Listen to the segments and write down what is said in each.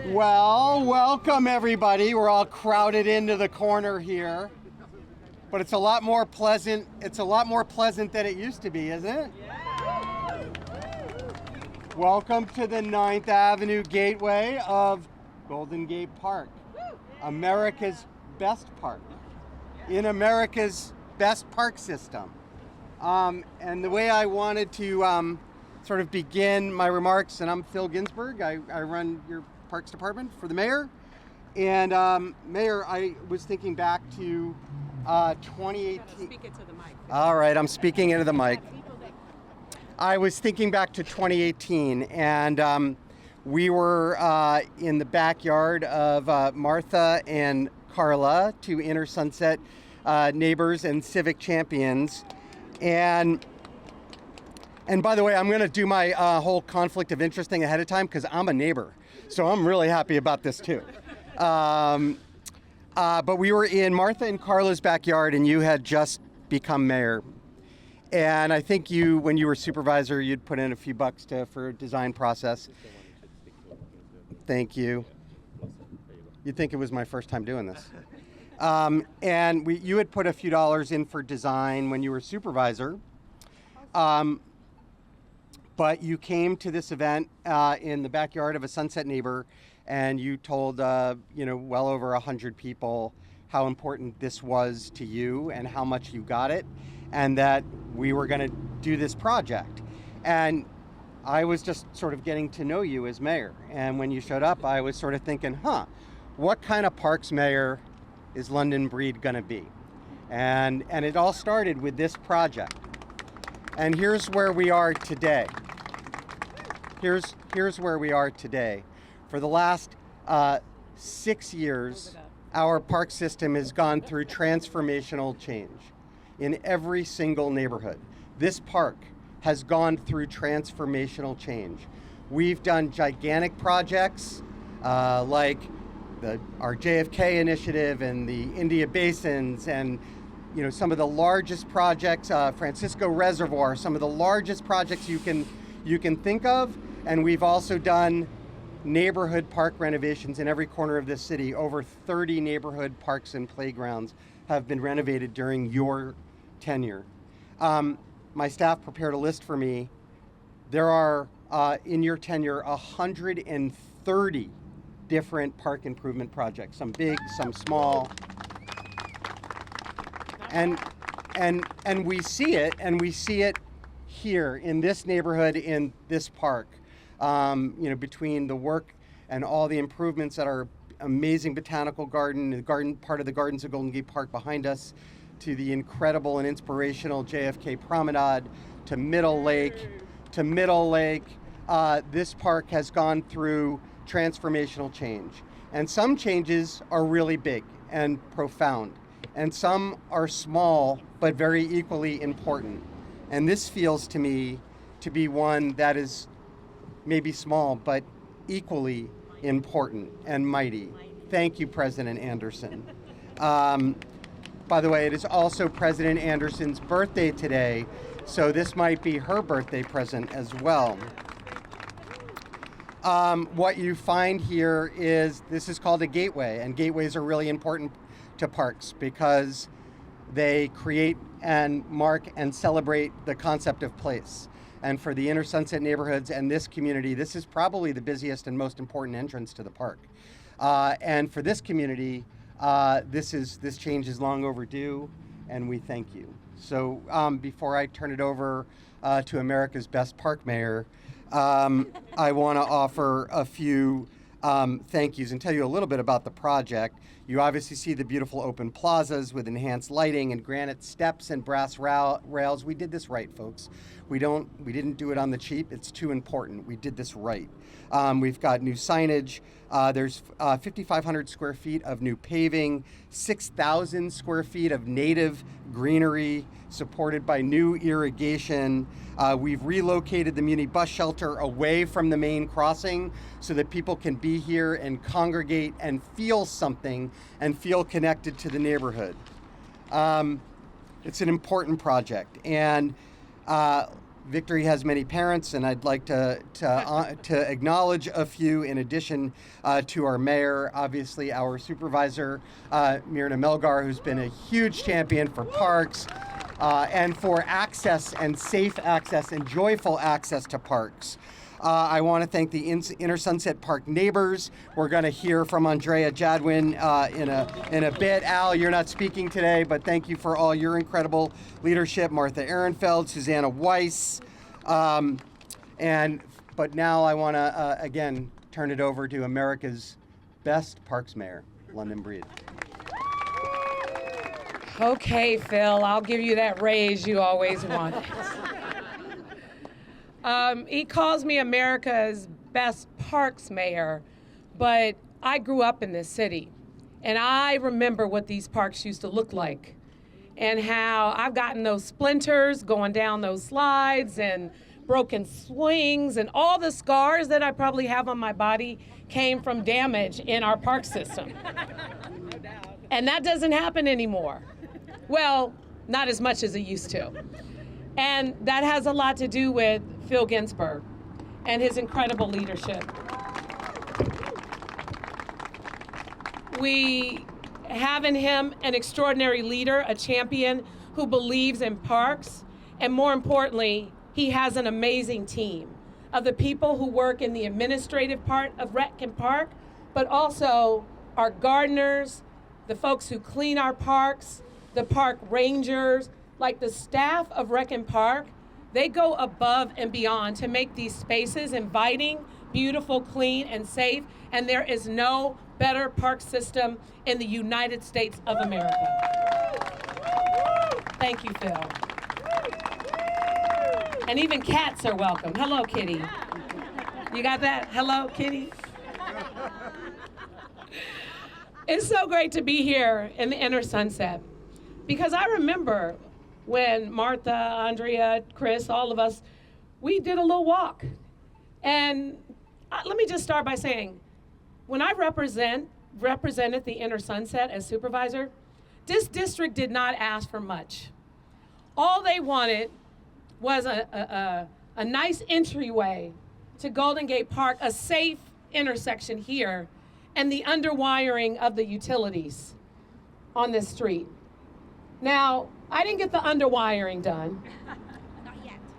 Well, welcome everybody. We're all crowded into the corner here. But it's a lot more pleasant. It's a lot more pleasant than it used to be, isn't it? Welcome to the 9th Avenue Gateway of Golden Gate Park, America's best park, in America's best park system. And the way I wanted to sort of begin my remarks, and I'm Phil Ginsburg, I run your Parks Department for the mayor. And Mayor, I was thinking back to 2018. Speak it to the mic. All right, I'm speaking into the mic. I was thinking back to 2018, and we were in the backyard of Martha and Carla, two Inner Sunset neighbors and civic champions. And by the way, I'm going to do my whole conflict of interest thing ahead of time because I'm a neighbor. So I'm really happy about this too. But we were in Martha and Carla's backyard, and you had just become mayor. And I think you, when you were supervisor, you'd put in a few bucks for a design process. Thank you. You'd think it was my first time doing this. And you had put a few dollars in for design when you were supervisor. But you came to this event in the backyard of a Sunset neighbor, and you told well over 100 people how important this was to you and how much you got it, and that we were going to do this project. And I was just sort of getting to know you as mayor. And when you showed up, I was sort of thinking, what kind of parks mayor is London Breed going to be? And it all started with this project. And here's where we are today. Here's where we are today. For the last 6 years, our park system has gone through transformational change in every single neighborhood. This park has gone through transformational change. We've done gigantic projects like our JFK initiative and the India Basins, and some of the largest projects, Francisco Reservoir, some of the largest projects you can think of. And we've also done neighborhood park renovations in every corner of this city. Over 30 neighborhood parks and playgrounds have been renovated during your tenure. My staff prepared a list for me. There are, in your tenure, 130 different park improvement projects, some big, some small. And we see it here in this neighborhood, in this park. Between the work and all the improvements at our amazing botanical garden, part of the gardens of Golden Gate Park behind us, to the incredible and inspirational JFK Promenade, to Middle Lake, this park has gone through transformational change. And some changes are really big and profound, and some are small but very equally important. And this feels to me to be one that is maybe small, but equally important and mighty. Thank you, President Anderson. By the way, it is also President Anderson's birthday today, so this might be her birthday present as well. What you find here is, this is called a gateway, and gateways are really important to parks because they create and mark and celebrate the concept of place. And for the Inner Sunset neighborhoods and this community, this is probably the busiest and most important entrance to the park. And for this community, this change is long overdue, and we thank you. So before I turn it over to America's best park mayor, I want to offer a few thank yous and tell you a little bit about the project. You obviously see the beautiful open plazas with enhanced lighting and granite steps and brass rails. We did this right, folks. We didn't do it on the cheap. It's too important. We did this right. We've got new signage. There's 5,500 square feet of new paving, 6,000 square feet of native greenery supported by new irrigation. We've relocated the Muni bus shelter away from the main crossing so that people can be here and congregate and feel something and feel connected to the neighborhood. It's an important project. And victory has many parents, and I'd like to acknowledge a few in addition to our mayor, obviously our supervisor, Myrna Melgar, who's been a huge champion for parks and for access and safe access and joyful access to parks. I want to thank the Inner Sunset Park neighbors. We're going to hear from Andrea Jadwin in a bit. Al, you're not speaking today, but thank you for all your incredible leadership. Martha Ehrenfeld, Susanna Weiss. But now I want to, again, turn it over to America's best parks mayor, London Breed. Okay, Phil, I'll give you that raise you always wanted. He calls me America's best parks mayor, but I grew up in this city, and I remember what these parks used to look like, and how I've gotten those splinters going down those slides, and broken swings, and all the scars that I probably have on my body came from damage in our park system. And that doesn't happen anymore. Well, not as much as it used to. And that has a lot to do with Phil Ginsburg and his incredible leadership. We have in him an extraordinary leader, a champion who believes in parks, and more importantly, he has an amazing team of the people who work in the administrative part of Rec and Park, but also our gardeners, the folks who clean our parks, the park rangers, like the staff of Rec and Park. They go above and beyond to make these spaces inviting, beautiful, clean, and safe, and there is no better park system in the United States of America. Thank you, Phil. And even cats are welcome. Hello, kitty. You got that? Hello, kitty. It's so great to be here in the Inner Sunset, because I remember when Martha, Andrea, Chris, all of us, we did a little walk. And let me just start by saying, when I represented the Inner Sunset as supervisor, this district did not ask for much. All they wanted was a nice entryway to Golden Gate Park, a safe intersection here, and the underwiring of the utilities on this street. Now, I didn't get the underwiring done.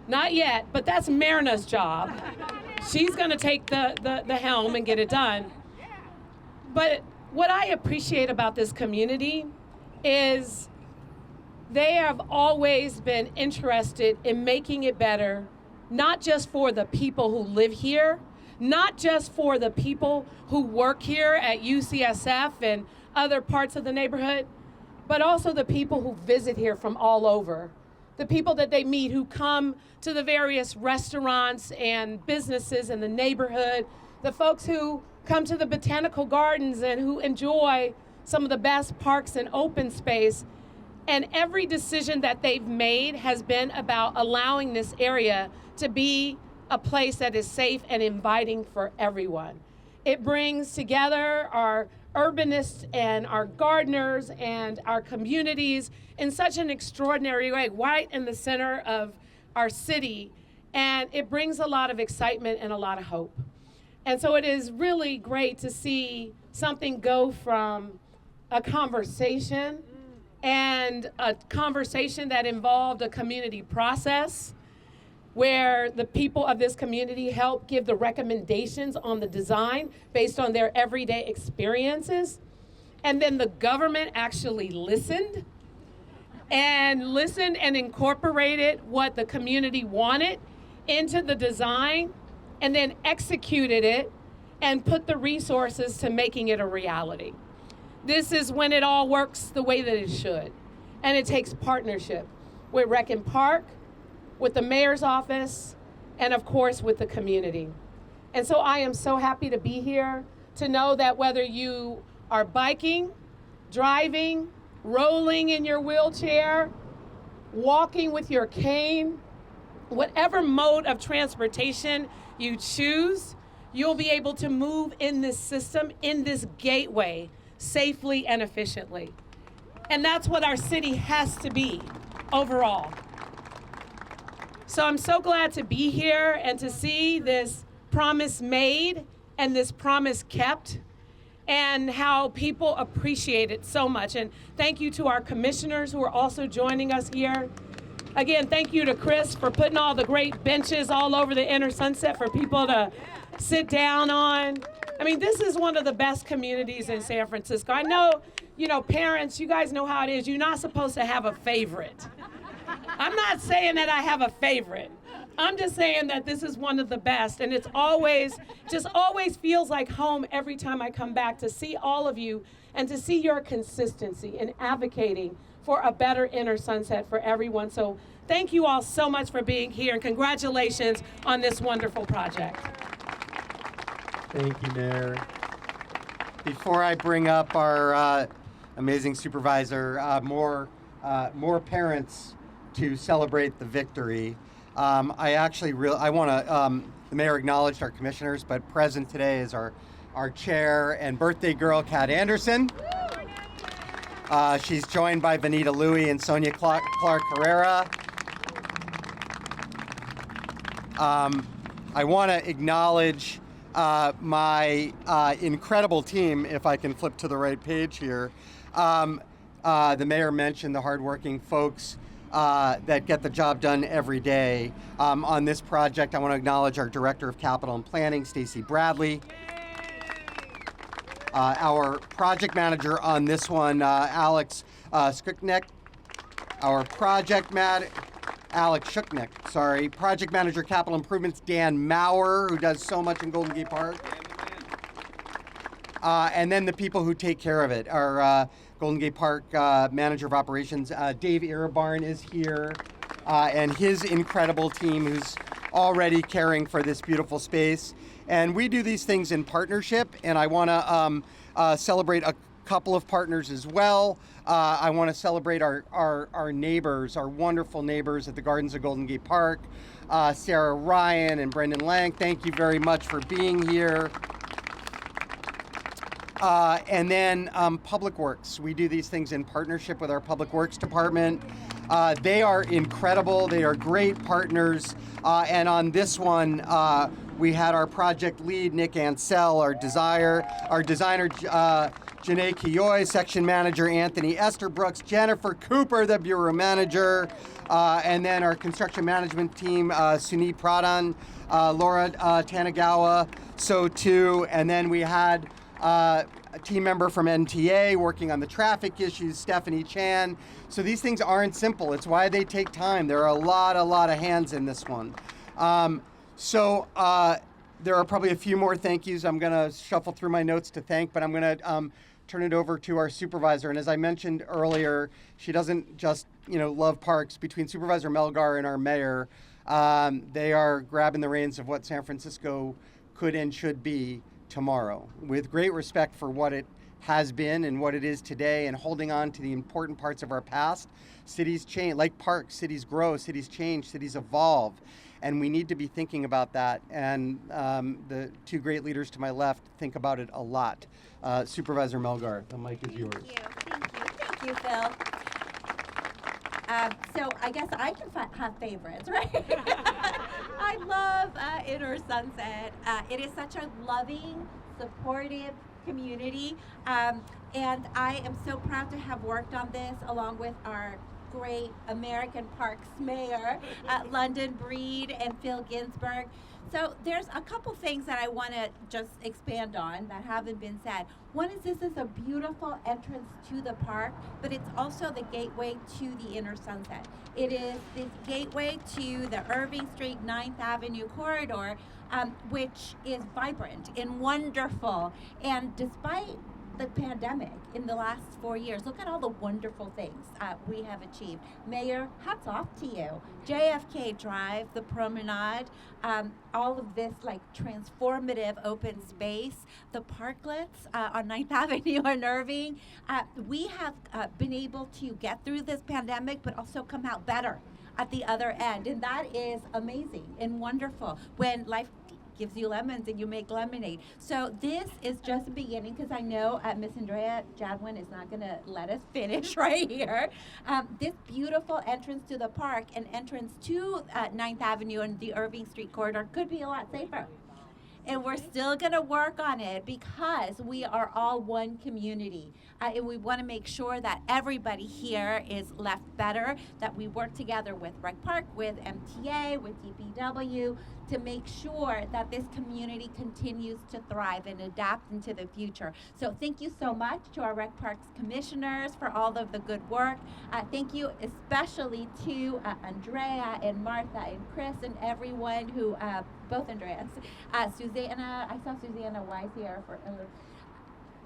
Not yet, but that's Myrna's job. She's gonna take the helm and get it done. But what I appreciate about this community is they have always been interested in making it better, not just for the people who live here, not just for the people who work here at UCSF and other parts of the neighborhood, but also the people who visit here from all over, the people that they meet who come to the various restaurants and businesses in the neighborhood, the folks who come to the botanical gardens and who enjoy some of the best parks and open space. And every decision that they've made has been about allowing this area to be a place that is safe and inviting for everyone. It brings together our urbanists and our gardeners and our communities in such an extraordinary way, right in the center of our city. And it brings a lot of excitement and a lot of hope. And so it is really great to see something go from a conversation and a conversation that involved a community process where the people of this community help give the recommendations on the design based on their everyday experiences. And then the government actually listened and incorporated what the community wanted into the design, and then executed it and put the resources to making it a reality. This is when it all works the way that it should. And it takes partnership with Rec and Park, with the mayor's office, and of course with the community. And so I am so happy to be here, to know that whether you are biking, driving, rolling in your wheelchair, walking with your cane, whatever mode of transportation you choose, you'll be able to move in this system, in this gateway, safely and efficiently. And that's what our city has to be overall. So I'm so glad to be here and to see this promise made and this promise kept, and how people appreciate it so much. And thank you to our commissioners who are also joining us here. Again, thank you to Chris for putting all the great benches all over the Inner Sunset for people to sit down on. I mean, this is one of the best communities in San Francisco. I know, parents, you guys know how it is. You're not supposed to have a favorite. I'm not saying that I have a favorite. I'm just saying that this is one of the best, and it's always feels like home every time I come back to see all of you and to see your consistency in advocating for a better Inner Sunset for everyone. So thank you all so much for being here, and congratulations on this wonderful project. Thank you, Mayor. Before I bring up our amazing supervisor, more parents to celebrate the victory. I want to, the mayor acknowledged our commissioners, but present today is our chair and birthday girl, Kat Anderson. She's joined by Vanita Louie and Sonia Clark Herrera. I want to acknowledge my incredible team, if I can flip to the right page here. The mayor mentioned the hardworking folks that get the job done every day. On this project, I want to acknowledge our Director of Capital and Planning, Stacy Bradley. Our project manager on this one, Alex Shuknick. Alex Shuknick, sorry. Project manager, Capital Improvements, Dan Maurer, who does so much in Golden Gate Park. And then the people who take care of it. Our Golden Gate Park manager of operations, Dave Irabarn, is here, and his incredible team who's already caring for this beautiful space. And we do these things in partnership, and I want to celebrate a couple of partners as well. I want to celebrate our neighbors, our wonderful neighbors at the Gardens of Golden Gate Park, Sarah Ryan and Brendan Lang. Thank you very much for being here. And then Public Works. We do these things in partnership with our Public Works department. They are incredible. They are great partners. And on this one, we had our project lead, Nick Ansell, our designer, Janae Kiyoy, section manager, Anthony Esterbrooks, Jennifer Cooper, the bureau manager, and then our construction management team, Sunit Pradhan, Laura Tanagawa, so too. And then we had a team member from NTA working on the traffic issues, Stephanie Chan. So these things aren't simple. It's why they take time. There are a lot of hands in this one. There are probably a few more thank yous. I'm going to shuffle through my notes to thank, but I'm going to turn it over to our supervisor. And as I mentioned earlier, she doesn't just love parks. Between Supervisor Melgar and our mayor, they are grabbing the reins of what San Francisco could and should be tomorrow, with great respect for what it has been and what it is today, and holding on to the important parts of our past. Cities change, like parks, cities grow, cities change, cities evolve, and we need to be thinking about that. And the two great leaders to my left think about it a lot. Supervisor Melgar, the mic is yours. Thank you, Phil. So I guess I can have favorites, right? I love Inner Sunset. It is such a loving, supportive community, and I am so proud to have worked on this along with our great American Parks Mayor, London Breed and Phil Ginsburg. So there's a couple things that I want to just expand on that haven't been said. One is this is a beautiful entrance to the park, but it's also the gateway to the Inner Sunset. It is the gateway to the Irving Street 9th Avenue corridor, which is vibrant and wonderful. And despite the pandemic in the last 4 years, look at all the wonderful things we have achieved. Mayor, hats off to you. JFK Drive, the promenade, all of this like transformative open space, the parklets on 9th Avenue and Irving. We have been able to get through this pandemic, but also come out better at the other end. And that is amazing and wonderful when life gives you lemons and you make lemonade. So this is just the beginning, because I know Miss Andrea Jadwin is not going to let us finish right here. This beautiful entrance to the park and entrance to 9th Avenue and the Irving Street corridor could be a lot safer. And we're still going to work on it because we are all one community. And we want to make sure that everybody here is left better, that we work together with Rec Park, with MTA, with DPW, to make sure that this community continues to thrive and adapt into the future. So thank you so much to our Rec Parks commissioners for all of the good work. Thank you especially to Andrea and Martha and Chris and everyone who, both Andreas, Susanna, I saw Susanna Wise here for,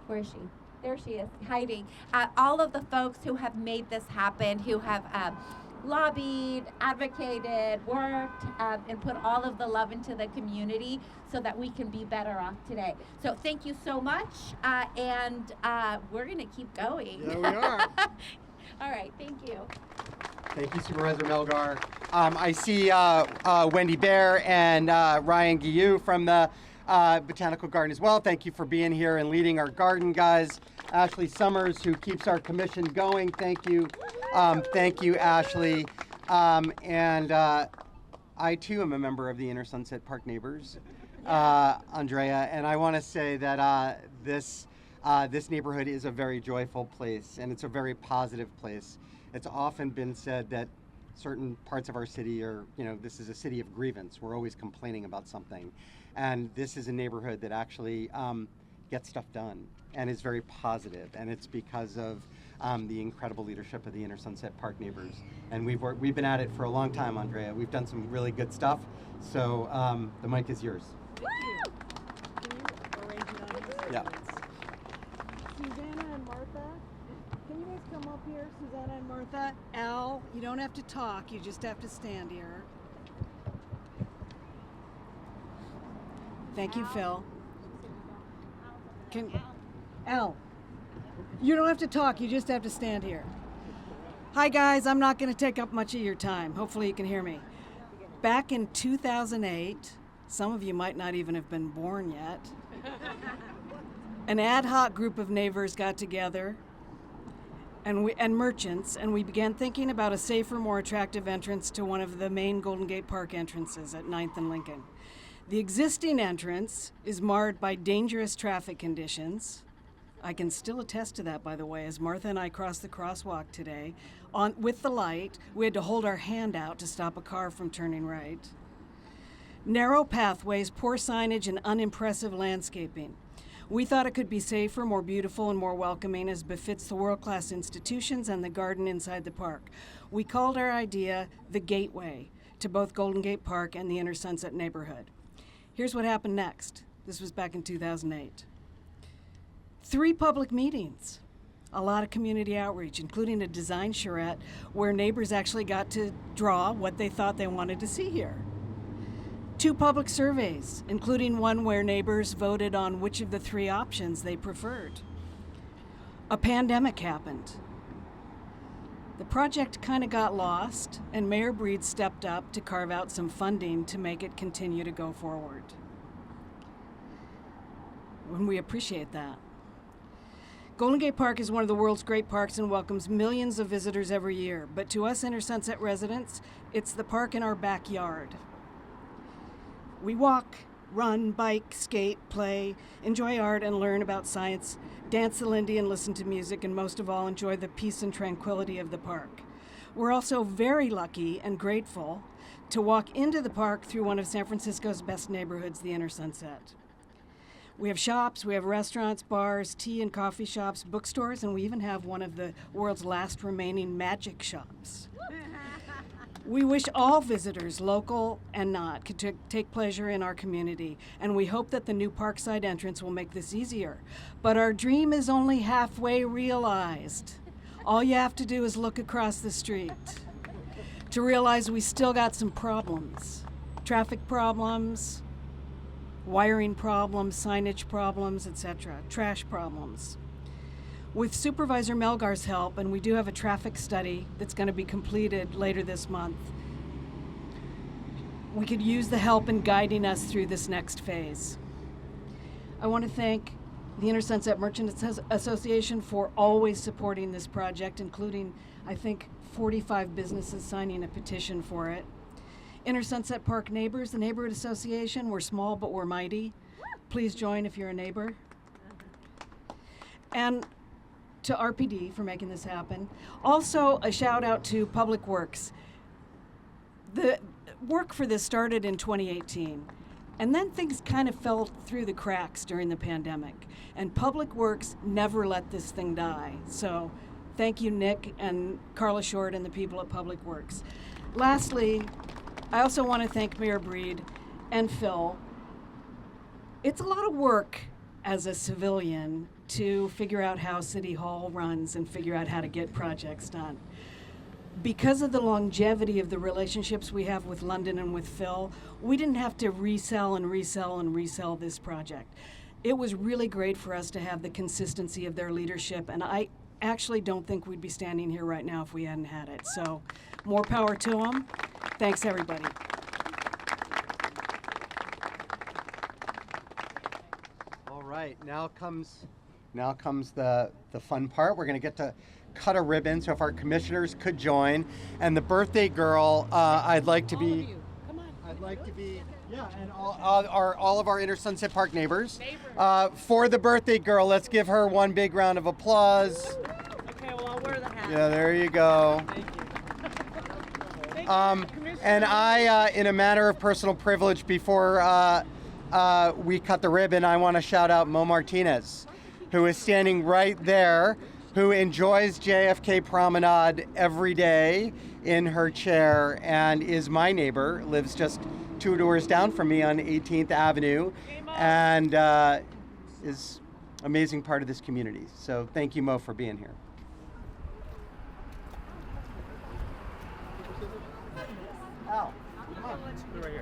where is she? There she is, hiding. All of the folks who have made this happen, who have lobbied, advocated, worked, and put all of the love into the community so that we can be better off today. So thank you so much, and we're going to keep going. Yeah, we are. All right, thank you. Thank you, Supervisor Melgar. I see Wendy Bear and Ryan Guillou from the Botanical Garden as well. Thank you for being here and leading our garden, guys. Ashley Summers, who keeps our commission going. Thank you. Thank you, Ashley. And I, too, am a member of the Inner Sunset Park Neighbors, Andrea. And I want to say that this neighborhood is a very joyful place, and it's a very positive place. It's often been said that certain parts of our city are, this is a city of grievance. We're always complaining about something. And this is a neighborhood that actually gets stuff done and is very positive. And it's because of the incredible leadership of the Inner Sunset Park Neighbors. And we've been at it for a long time, Andrea. We've done some really good stuff. So the mic is yours. Thank you. Can you arrange it on here? Yeah. Susanna and Martha, can you guys come up here? Susanna and Martha. Al, you don't have to talk. You just have to stand here. Thank you, Phil. Al, you don't have to talk. You just have to stand here. Hi, guys. I'm not going to take up much of your time. Hopefully you can hear me. Back in 2008, some of you might not even have been born yet, an ad hoc group of neighbors got together and merchants, and we began thinking about a safer, more attractive entrance to one of the main Golden Gate Park entrances at 9th and Lincoln. The existing entrance is marred by dangerous traffic conditions. I can still attest to that, by the way. As Martha and I crossed the crosswalk today, with the light, we had to hold our hand out to stop a car from turning right. Narrow pathways, poor signage, and unimpressive landscaping. We thought it could be safer, more beautiful, and more welcoming as befits the world-class institutions and the garden inside the park. We called our idea the Gateway to both Golden Gate Park and the Inner Sunset neighborhood. Here's what happened next. This was back in 2008. 3 public meetings, a lot of community outreach, including a design charrette where neighbors actually got to draw what they thought they wanted to see here. 2 public surveys, including one where neighbors voted on which of the 3 options they preferred. A pandemic happened. The project kind of got lost, and Mayor Breed stepped up to carve out some funding to make it continue to go forward. And we appreciate that. Golden Gate Park is one of the world's great parks and welcomes millions of visitors every year. But to us Inner Sunset residents, it's the park in our backyard. We walk, run, bike, skate, play, enjoy art, and learn about science, dance the Lindy and listen to music, and most of all, enjoy the peace and tranquility of the park. We're also very lucky and grateful to walk into the park through one of San Francisco's best neighborhoods, the Inner Sunset. We have shops, we have restaurants, bars, tea and coffee shops, bookstores, and we even have one of the world's last remaining magic shops. We wish all visitors, local and not, could take pleasure in our community, and we hope that the new Parkside entrance will make this easier. But our dream is only halfway realized. All you have to do is look across the street to realize we still got some problems. Traffic problems, wiring problems, signage problems, etc., trash problems. With Supervisor Melgar's help, and we do have a traffic study that's going to be completed later this month, we could use the help in guiding us through this next phase. I want to thank the Inner Sunset Merchants Association for always supporting this project, including, I think, 45 businesses signing a petition for it. Inner Sunset Park Neighbors, the Neighborhood Association, we're small but we're mighty. Please join if you're a neighbor. And to RPD for making this happen. Also, a shout out to Public Works. The work for this started in 2018, and then things kind of fell through the cracks during the pandemic. And Public Works never let this thing die. So thank you, Nick and Carla Short and the people at Public Works. Lastly, I also want to thank Mayor Breed and Phil. It's a lot of work as a civilian to figure out how City Hall runs and figure out how to get projects done. Because of the longevity of the relationships we have with London and with Phil, we didn't have to resell this project. It was really great for us to have the consistency of their leadership, and I actually don't think we'd be standing here right now if we hadn't had it. So more power to them. Thanks, everybody. All right, now comes the fun part. We're going to get to cut a ribbon, so if our commissioners could join. And the birthday girl, I'd like to be, and all of our Inner Sunset Park neighbors. For the birthday girl, let's give her one big round of applause. Okay, well, I'll wear the hat. Yeah, there you go. And I, in a matter of personal privilege, before we cut the ribbon, I want to shout out Mo Martinez, who is standing right there, who enjoys JFK Promenade every day in her chair and is my neighbor, lives just 2 doors down from me on 18th Avenue, and is an amazing part of this community. So thank you, Mo, for being here. Al, come on.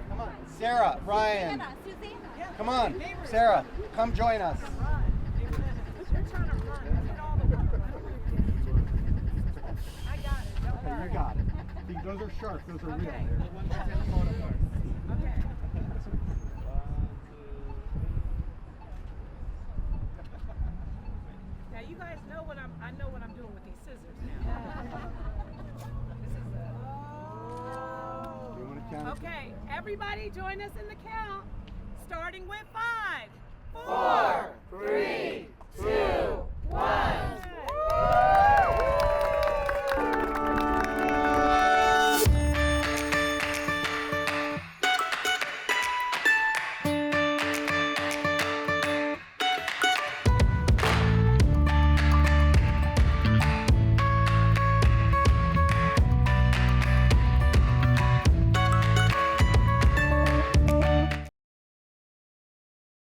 Come on. Sarah, Ryan. Susanna. Come on. Sarah, come join us. Okay, you got it. Those are sharp. Those are real. Okay. Now you guys know what I know what I'm doing with these scissors now. You want to count? Okay, everybody join us in the count, starting with 5, 4,